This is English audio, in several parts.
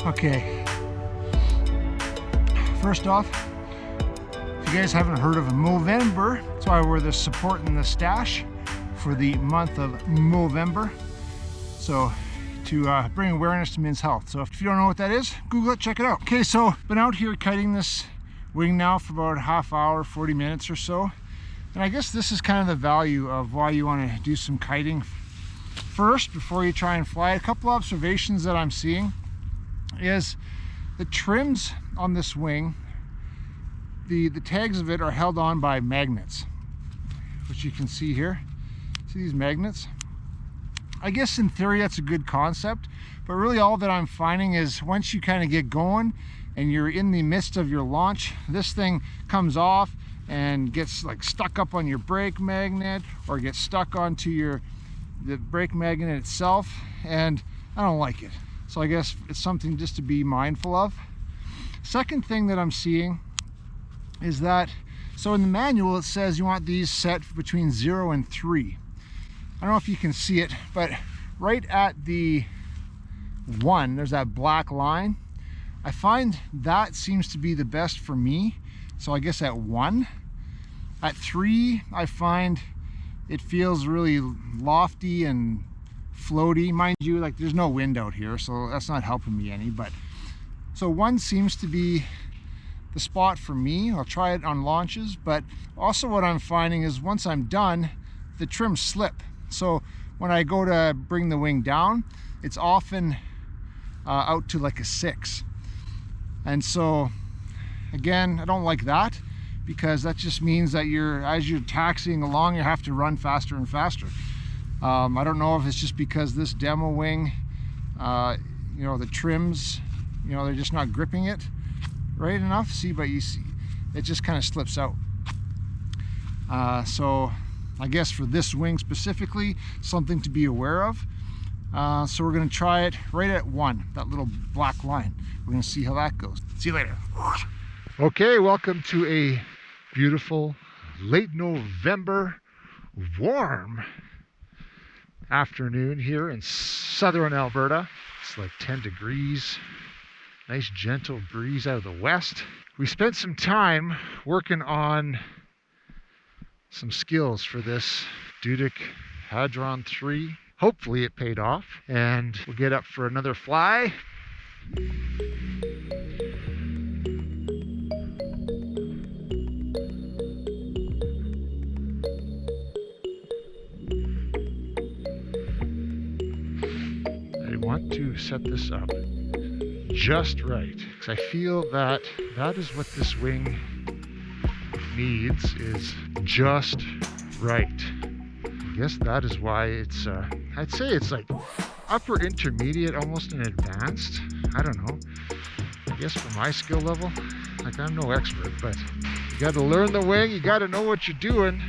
Okay, first off, if you guys haven't heard of Movember, that's why we're supporting the stash for the month of Movember. So to bring awareness to men's health. So if you don't know what that is, Google it, check it out. Okay, so been out here kiting this wing now for about a half hour, 40 minutes or so. And I guess this is kind of the value of why you want to do some kiting first before you try and fly. A couple observations that I'm seeing is the trims on this wing, the tags of it are held on by magnets, which you can see here. See these magnets? I guess in theory that's a good concept, but really all that I'm finding is once you kind of get going and you're in the midst of your launch, this thing comes off and gets like stuck up on your brake magnet or gets stuck onto the brake magnet itself, and I don't like it. So I guess it's something just to be mindful of. Second thing that I'm seeing is that, so in the manual it says you want these set between 0 and 3. I don't know if you can see it, but right at the 1, there's that black line. I find that seems to be the best for me. So I guess at 1. At 3, I find it feels really lofty and floaty. Mind you, like there's no wind out here, so that's not helping me any, but so 1 seems to be the spot for me. I'll try it on launches, but also what I'm finding is once I'm done, the trims slip. So when I go to bring the wing down, it's often out to like a 6. And so again, I don't like that, because that just means that as you're taxiing along, you have to run faster and faster. I don't know if it's just because this demo wing, you know, the trims, you know, they're just not gripping it right enough. See, but you see, it just kind of slips out. So I guess for this wing specifically, something to be aware of. So we're going to try it right at 1, that little black line. We're going to see how that goes. See you later. Okay, welcome to a beautiful late November warm afternoon here in southern Alberta. It's like 10 degrees. Nice gentle breeze out of the west. We spent some time working on some skills for this Dudek Hadron 3. Hopefully it paid off, and we'll get up for another fly. I want to set this up just right, because I feel that is what this wing needs, is just right. I guess that is why it's I'd say it's like upper intermediate, almost an advanced. I don't know, I guess for my skill level, like I'm no expert, but you got to learn the wing, you got to know what you're doing.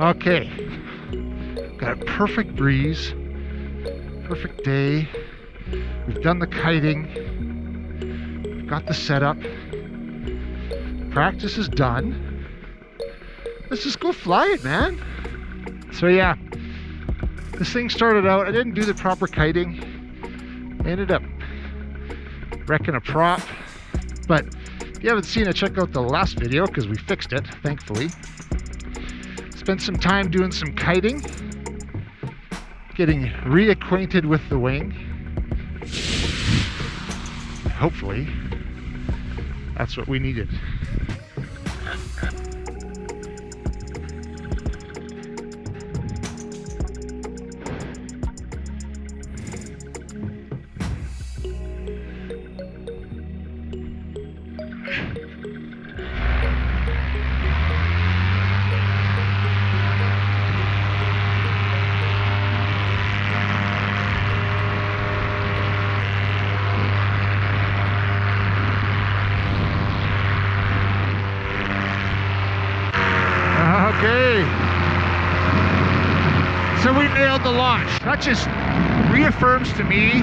Okay, got a perfect breeze, perfect day. We've done the kiting, we've got the setup, practice is done. Let's just go fly it, man. So yeah, this thing started out, I didn't do the proper kiting, I ended up wrecking a prop, but if you haven't seen it, check out the last video because we fixed it, thankfully. Spent some time doing some kiting, getting reacquainted with the wing. Hopefully, that's what we needed. Okay, So we nailed the launch. That just reaffirms to me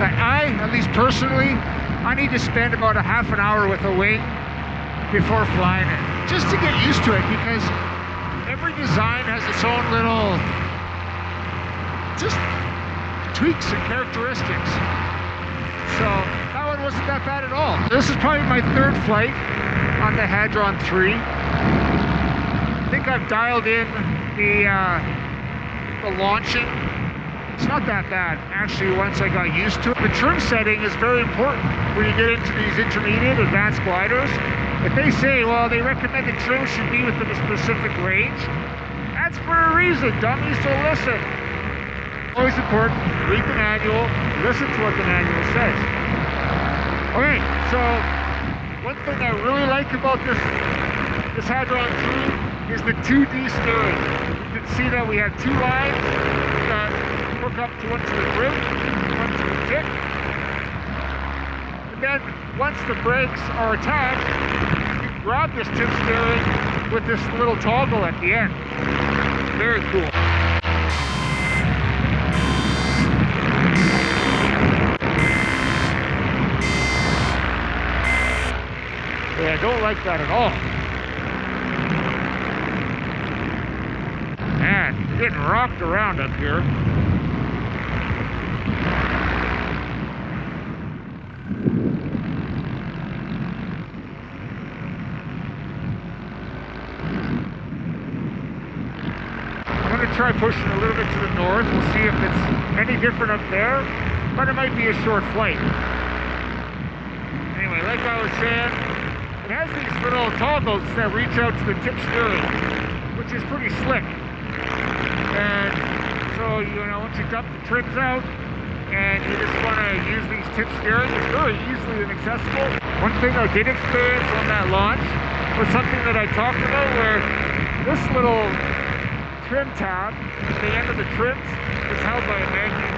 that at least personally, I need to spend about a half an hour with a wing before flying it, just to get used to it, because every design has its own little just tweaks and characteristics. So that one wasn't that bad at all. This is probably my third flight on the Hadron 3. I think I've dialed in the launching. It's not that bad, actually, once I got used to it. The trim setting is very important when you get into these intermediate advanced gliders. If they say, well, they recommend the trim should be within a specific range, that's for a reason, dummies, so listen. Always important, read the manual, listen to what the manual says. Okay, so one thing I really like about this Hadron 3 is the 2D steering. You can see that we have two lines that hook up to one to the grip, one to the kick. And then once the brakes are attached, you can grab this tip steering with this little toggle at the end. Very cool. Yeah, I don't like that at all. Man, you're getting rocked around up here. I'm going to try pushing a little bit to the north. We'll see if it's any different up there, but it might be a short flight. Anyway, like I was saying, it has these little toggles that reach out to the tip steering, which is pretty slick. And so, you know, once you dump the trims out and you just want to use these tip steering, it's very easily inaccessible. One thing I did experience on that launch was something that I talked about, where this little trim tab at the end of the trims is held by a magnet.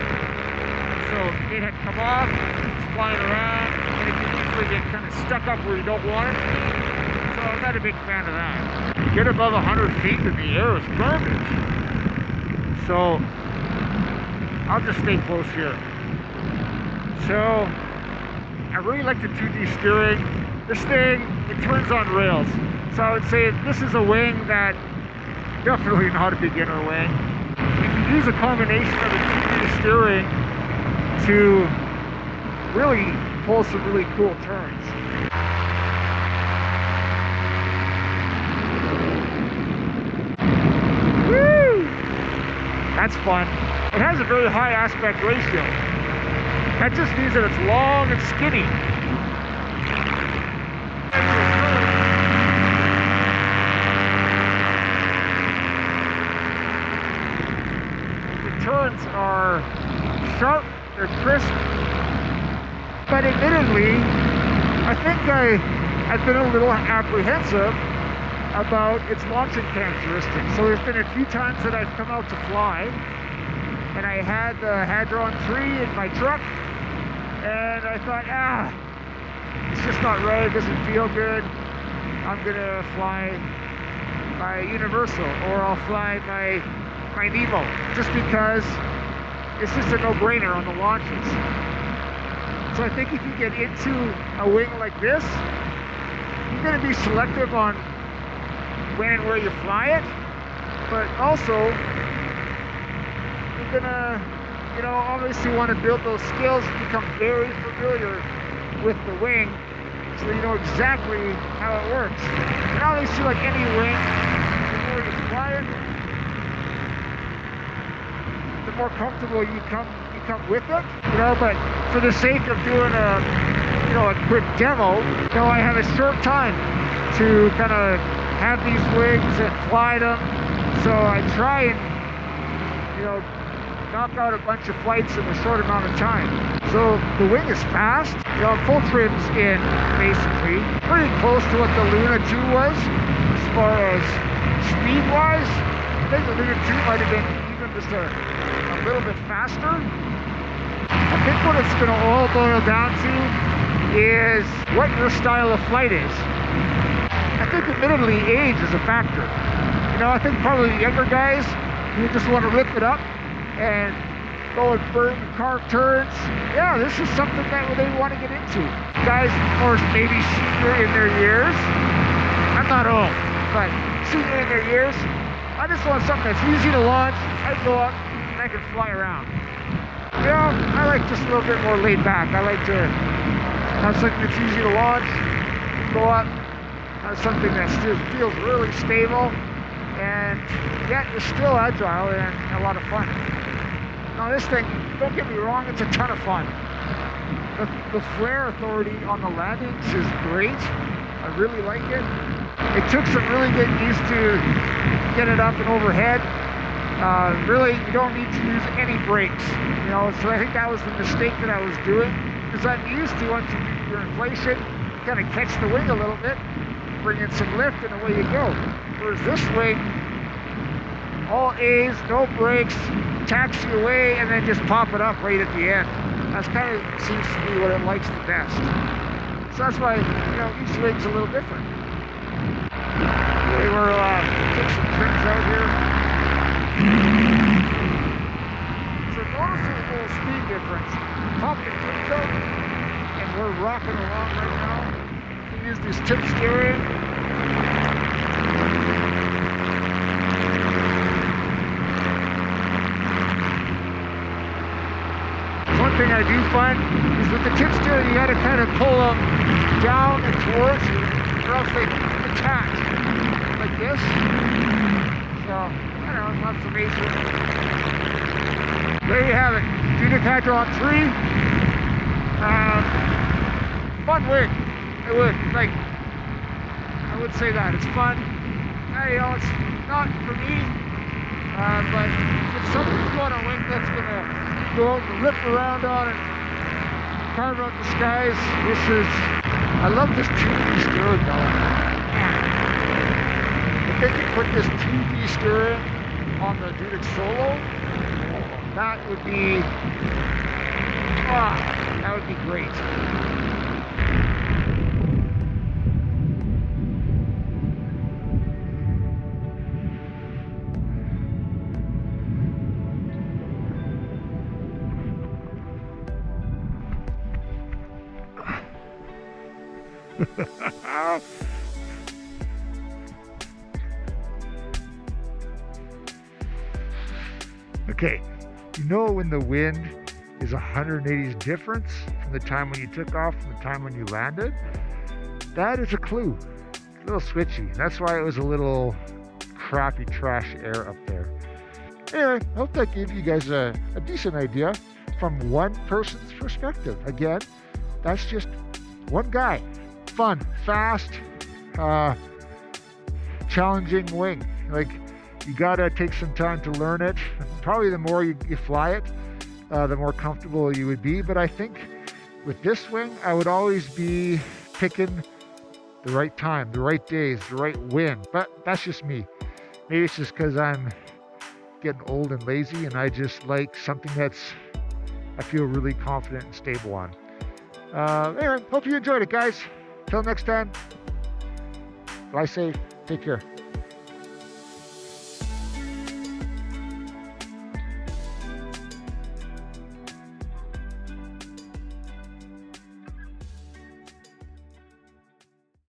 So it had come off, it's flying around, and it can easily get kind of stuck up where you don't want it. So I'm not a big fan of that. You get above 100 feet in the air, it's garbage. So I'll just stay close here. So I really like the 2D steering. This thing, it turns on rails. So I would say this is a wing that definitely not a beginner wing. You can use a combination of the 2D steering to really pull some really cool turns. Woo! That's fun. It has a very high aspect ratio. That just means that it's long and skinny. The turns are sharp, they're crisp, but admittedly, I think I've been a little apprehensive about its launching characteristics. So there's been a few times that I've come out to fly, and I had the Hadron 3 in my truck, and I thought, it's just not right, it doesn't feel good. I'm gonna fly my Universal, or I'll fly my Nemo, just because it's just a no-brainer on the launches. So I think if you get into a wing like this, you're going to be selective on when and where you fly it, but also you're going to, obviously want to build those skills and become very familiar with the wing, so you know exactly how it works. And obviously, like any wing, the more you fly it, the more comfortable you come with it, but for the sake of doing a quick demo, I have a short time to kind of have these wings and fly them, so I try and knock out a bunch of flights in a short amount of time. So the wing is fast, full trim's in basically, pretty close to what the Luna 2 was as far as speed wise. I think the Luna 2 might have been even just a little bit faster. I think what it's going to all boil down to is what your style of flight is. I think admittedly age is a factor. I think probably the younger guys, You just want to rip it up and go and burn carved turns. Yeah, this is something that they want to get into. Guys, or maybe senior in their years. I'm not old, but senior in their years. I just want something that's easy to launch. I go up and I can fly around. You know, I like just a little bit more laid back. I like to have something that's easy to launch, go up, have something that still feels really stable, and yet it's still agile and a lot of fun. Now this thing, don't get me wrong, it's a ton of fun. The flare authority on the landings is great. I really like it. It took some really getting used to get it up and overhead. Really, you don't need to use any brakes. You know, so I think that was the mistake that I was doing, because I'm used to, once you do your inflation, you kind of catch the wing a little bit, bring in some lift, and away you go. Whereas this wing, all A's, no brakes, taxi away, and then just pop it up right at the end. That's kind of seems to be what it likes the best. So that's why, you know, each wing's a little different. We were taking some trips out here. So notice a little speed difference. Pop the brakes out, and we're rocking along right now. We use this tip steering. One thing I do find is with the tip steering, you got to kind of pull them down and towards you, or else they attach like this. So, I don't know, that's amazing. There you have it, Dudek Hadron 3. Fun wing. I would say that it's fun. You know, it's not for me, but if somebody's got a wing that's gonna go out and rip around on it, carve out the skies. I love this 2B steering though. If they could put this 2B steering on the Dudek Solo, that would be great. Okay, you know when the wind is 180 difference from the time when you took off from the time when you landed? That is a clue. It's a little switchy. That's why it was a little crappy trash air up there. Anyway, I hope that gave you guys a decent idea from one person's perspective. Again, that's just one guy. Fun, fast, challenging wing. Like, you gotta take some time to learn it. Probably the more you fly it, the more comfortable you would be. But I think with this wing, I would always be picking the right time, the right days, the right wind. But that's just me. Maybe it's just because I'm getting old and lazy, and I just like something I feel really confident and stable on. Anyway, hope you enjoyed it, guys. Till next time, fly safe, take care.